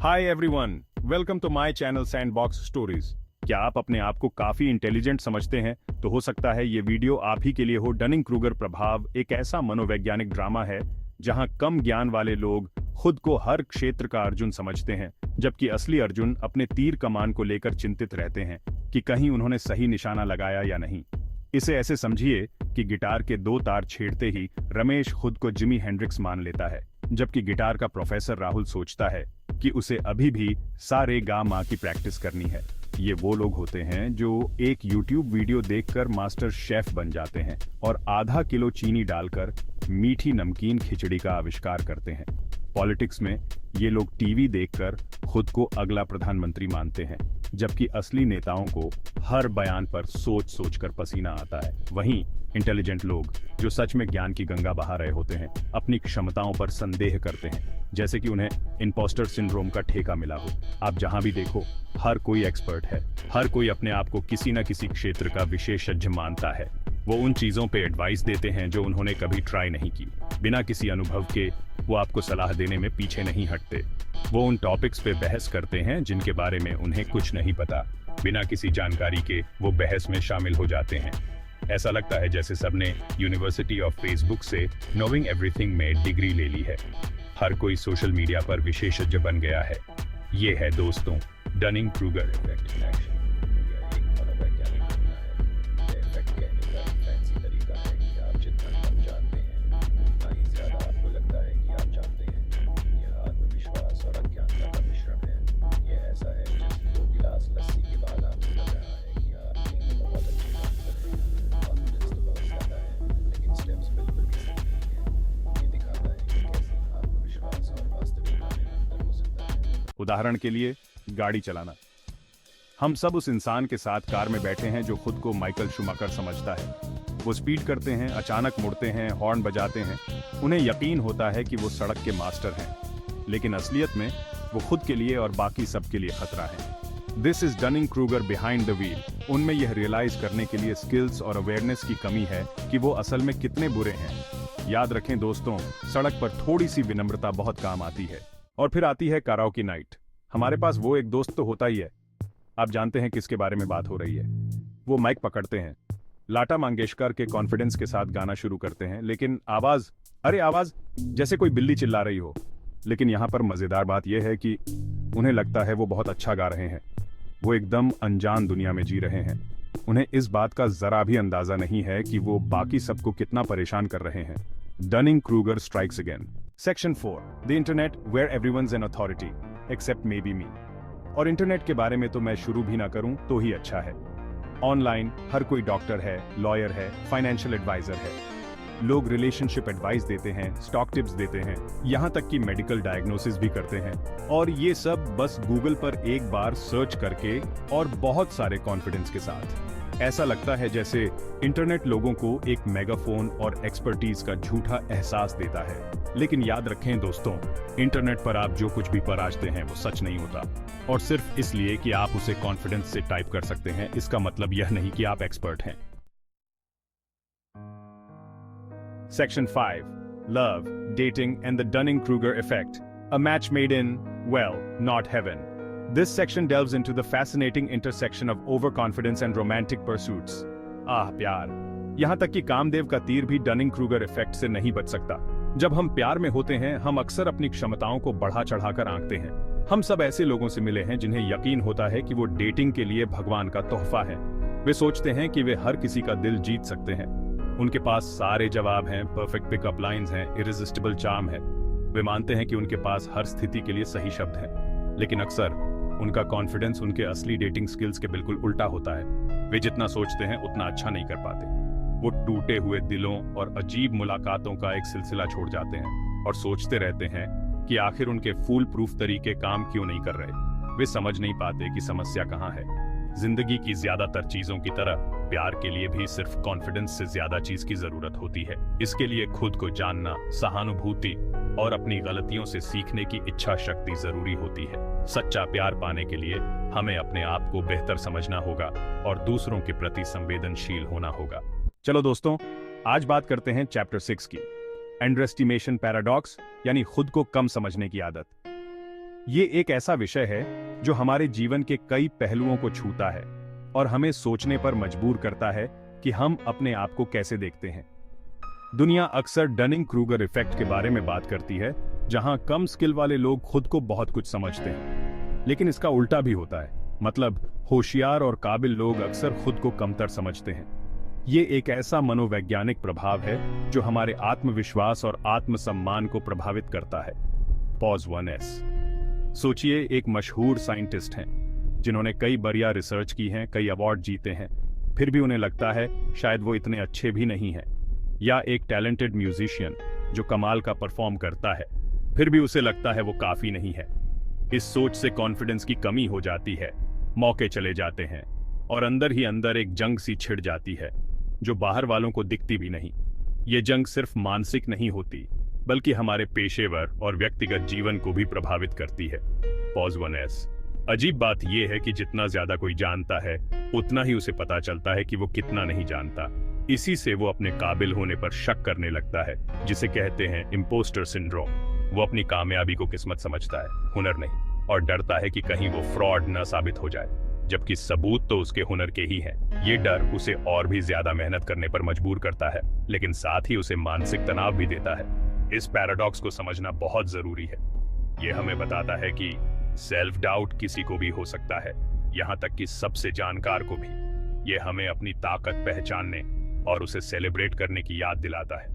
Hi everyone, welcome to my channel Sandbox Stories. क्या आप अपने आप को काफी इंटेलिजेंट समझते हैं? तो हो सकता है ये वीडियो आप ही के लिए हो। डनिंग क्रूगर प्रभाव एक ऐसा मनोवैज्ञानिक ड्रामा है जहां कम ज्ञान वाले लोग खुद को हर क्षेत्र का अर्जुन समझते हैं, जबकि असली अर्जुन अपने तीर कमान को लेकर चिंतित रहते हैं कि कहीं उन्होंने सही निशाना लगाया या नहीं। इसे ऐसे समझिए कि गिटार के दो तार छेड़ते ही रमेश खुद को जिमी हेंड्रिक्स मान लेता है, जबकि गिटार का प्रोफेसर राहुल सोचता है कि उसे अभी भी सा रे गा मा की प्रैक्टिस करनी है। ये वो लोग होते हैं जो एक YouTube वीडियो देखकर मास्टर शेफ बन जाते हैं और आधा किलो चीनी डालकर मीठी नमकीन खिचड़ी का आविष्कार करते हैं। पॉलिटिक्स में ये लोग टीवी देखकर खुद को अगला प्रधानमंत्री मानते हैं, जबकि असली नेताओं को हर बयान पर सोच सोच कर पसीना आता है। वहीं इंटेलिजेंट लोग जो सच में ज्ञान की गंगा बहा रहे होते हैं, अपनी क्षमताओं पर संदेह करते हैं, जैसे कि उन्हें इम्पोस्टर सिंड्रोम का ठेका मिला हो। आप जहां भी देखो, हर कोई एक्सपर्ट है, हर कोई अपने आप को किसी न किसी क्षेत्र का विशेषज्ञ मानता है। वो उन चीजों पे एडवाइस देते हैं जो उन्होंने कभी ट्राई नहीं की। बिना किसी अनुभव के वो आपको सलाह देने में पीछे नहीं हटते। वो उन टॉपिक्स पे बहस करते हैं जिनके बारे में उन्हें कुछ नहीं पता। बिना किसी जानकारी के वो बहस में शामिल हो जाते हैं। ऐसा लगता है जैसे सबने यूनिवर्सिटी ऑफ फेसबुक से नोइंग एवरीथिंग में डिग्री ले ली है। हर कोई सोशल मीडिया पर विशेषज्ञ बन गया है। ये है दोस्तों Dunning Kruger effect in action. उदाहरण के लिए गाड़ी चलाना। हम सब उस इंसान के साथ कार में बैठे हैं जो खुद को माइकल शूमाकर समझता है। वो स्पीड करते हैं, अचानक मुड़ते हैं, हॉर्न बजाते हैं। उन्हें यकीन होता है कि वो सड़क के मास्टर हैं, लेकिन असलियत में वो खुद के लिए और बाकी सबके लिए खतरा है। This is Dunning Kruger behind the wheel. उनमें यह रियलाइज करने के लिए स्किल्स और अवेयरनेस की कमी है कि वो असल में कितने बुरे हैं। याद रखें दोस्तों, सड़क पर थोड़ी सी विनम्रता बहुत काम आती है। और फिर आती है कराओके नाइट। हमारे पास वो एक दोस्त तो होता ही है। आप जानते हैं किसके बारे में बात हो रही है। वो माइक पकड़ते हैं, लता मंगेशकर के कॉन्फिडेंस के साथ गाना शुरू करते हैं, लेकिन आवाज जैसे कोई बिल्ली चिल्ला रही हो। लेकिन यहाँ पर मजेदार बात यह है कि उन्हें लगता है वो बहुत अच्छा गा रहे हैं। वो एकदम अनजान दुनिया में जी रहे हैं। उन्हें इस बात का जरा भी अंदाजा नहीं है कि वो बाकी सबको कितना परेशान कर रहे हैं। Dunning Kruger strikes again. Section 4, the internet where everyone's an authority except maybe me मी। और इंटरनेट के बारे में तो मैं शुरू भी ना करूं तो ही अच्छा है। ऑनलाइन हर कोई डॉक्टर है, लॉयर है, फाइनेंशियल एडवाइजर है। लोग रिलेशनशिप एडवाइस देते हैं, स्टॉक टिप्स देते हैं, यहाँ तक कि मेडिकल डायग्नोसिस भी करते हैं। और ये सब बस गूगल पर एक बार सर्च करके और बहुत सारे कॉन्फिडेंस के साथ। ऐसा लगता है जैसे इंटरनेट लोगों को एक मेगाफोन और एक्सपर्टीज का झूठा एहसास देता है। लेकिन याद रखें दोस्तों, इंटरनेट पर आप जो कुछ भी पराजते हैं वो सच नहीं होता। और सिर्फ इसलिए कि आप उसे कॉन्फिडेंस से टाइप कर सकते हैं, इसका मतलब यह नहीं कि आप एक्सपर्ट हैं। Section 5, Love, Dating and the Dunning-Kruger Effect. A match made in, well, not heaven. This section delves into the fascinating intersection of overconfidence and romantic pursuits. प्यार। यहाँ तक कि कामदेव का तीर भी डनिंग-क्रूगर इफेक्ट से नहीं बच सकता। जब हम प्यार में होते हैं, हम अक्सर अपनी क्षमताओं को बढ़ा चढ़ाकर आंकते हैं। हम सब ऐसे लोगों से मिले हैं जिन्हें यकीन होता है कि वो डेटिंग के लिए भगवान का तोहफा है। वे सोचते हैं कि वे हर किसी का दिल जीत सकते हैं। उनके पास सारे जवाब हैं, परफेक्ट पिकअप लाइंस हैं, इरिजिस्टिबल चार्म है। वे मानते हैं कि उनके पास हर स्थिति के लिए सही शब्द हैं। लेकिन अक्सर उनका कॉन्फिडेंस उनके असली डेटिंग स्किल्स के बिल्कुल उल्टा होता है। वे जितना सोचते हैं उतना अच्छा नहीं कर पाते। वो टूटे हुए दिलों और अजीब मुलाकातों का एक सिलसिला छोड़ जाते हैं और सोचते रहते हैं कि आखिर उनके फूल प्रूफ तरीके काम क्यों नहीं कर रहे। वे समझ नहीं पाते कि समस्या कहाँ है। जिंदगी की ज्यादातर चीजों की तरह प्यार के लिए भी सिर्फ कॉन्फिडेंस से ज्यादा चीज की जरूरत होती है। इसके लिए खुद को जानना, सहानुभूति और अपनी गलतियों से सीखने की इच्छा शक्ति जरूरी होती है। सच्चा प्यार पाने के लिए हमें अपने आप को बेहतर समझना होगा और दूसरों के प्रति संवेदनशील होना होगा। चलो दोस्तों, आज बात करते हैं चैप्टर 6 की, अंडर एस्टिमेशन पैराडॉक्स, यानी खुद को कम समझने की आदत। ये एक ऐसा विषय है जो हमारे जीवन के कई पहलुओं को छूता है और हमें सोचने पर मजबूर करता है कि हम अपने आप को कैसे देखते हैं। दुनिया अक्सर डनिंग क्रूगर इफेक्ट के बारे में बात करती है, जहां कम स्किल वाले लोग खुद को बहुत कुछ समझते हैं, लेकिन इसका उल्टा भी होता है। मतलब होशियार और काबिल लोग अक्सर खुद को कमतर समझते हैं। ये एक ऐसा मनोवैज्ञानिक प्रभाव है जो हमारे आत्मविश्वास और आत्मसम्मान को प्रभावित करता है। Pause 1S। सोचिए, एक मशहूर साइंटिस्ट हैं जिन्होंने कई बढ़िया रिसर्च की है, कई अवार्ड जीते हैं, फिर भी उन्हें लगता है शायद वो इतने अच्छे भी नहीं हैं। या एक टैलेंटेड म्यूजिशियन जो कमाल का परफॉर्म करता है, फिर भी उसे लगता है वो काफी नहीं है। इस सोच से कॉन्फिडेंस की कमी हो जाती है, मौके चले जाते हैं और अंदर ही अंदर एक जंग सी छिड़ जाती है जो बाहर वालों को दिखती भी नहीं। ये जंग सिर्फ मानसिक नहीं होती, बल्कि हमारे पेशेवर और व्यक्तिगत जीवन को भी प्रभावित करती है। Pause 1S। अजीब बात यह है कि जितना ज्यादा कोई जानता है, उतना ही उसे पता चलता है कि वो कितना नहीं जानता। इसी से वो अपने काबिल होने पर शक करने लगता है, जिसे कहते हैं इम्पोस्टर सिंड्रोम। वो अपनी कामयाबी को किस्मत समझता है, हुनर नहीं, और डरता है कि कहीं वो फ्रॉड न साबित हो जाए, जबकि सबूत तो उसके हुनर के ही हैं। ये डर उसे और भी ज्यादा मेहनत करने पर मजबूर करता है, लेकिन साथ ही उसे मानसिक तनाव भी देता है। इस पैराडॉक्स को समझना बहुत जरूरी है। ये हमें बताता है कि सेल्फ डाउट किसी को भी हो सकता है, यहाँ तक कि सबसे जानकार को भी। ये हमें अपनी ताकत पहचानने और उसे सेलिब्रेट करने की याद दिलाता है,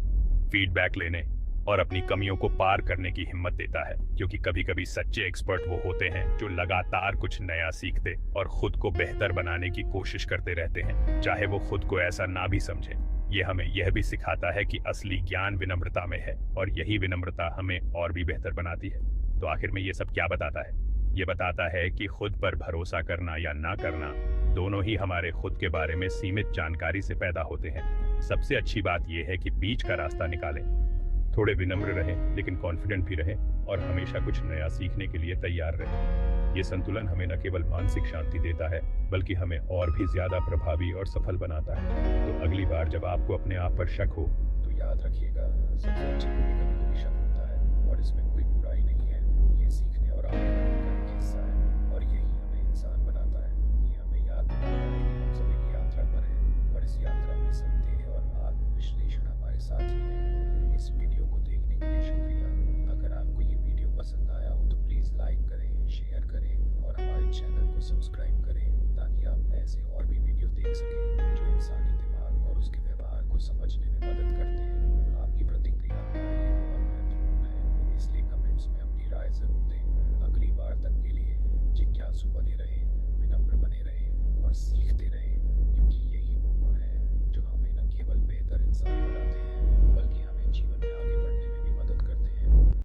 फीडबैक लेने और अपनी कमियों को पार करने की हिम्मत देता है, क्योंकि कभी कभी सच्चे एक्सपर्ट वो होते हैं जो लगातार कुछ नया सीखते और खुद को बेहतर बनाने की कोशिश करते रहते हैं, चाहे वो खुद को ऐसा ना भी समझे। ये हमें यह भी सिखाता है कि असली ज्ञान विनम्रता में है, और यही विनम्रता हमें और भी बेहतर बनाती है। तो आखिर में ये सब क्या बताता है? ये बताता है कि खुद पर भरोसा करना या ना करना, दोनों ही हमारे खुद के बारे में सीमित जानकारी से पैदा होते हैं। सबसे अच्छी बात यह है कि बीच का रास्ता निकालें, थोड़े विनम्र रहें लेकिन कॉन्फिडेंट भी रहें, और हमेशा कुछ नया सीखने के लिए तैयार रहें। ये संतुलन हमें न केवल मानसिक शांति देता है, बल्कि हमें और भी ज्यादा प्रभावी और सफल बनाता है। तो अगली बार जब आपको अपने आप पर शक हो, तो याद रखिएगा, सबसे अच्छे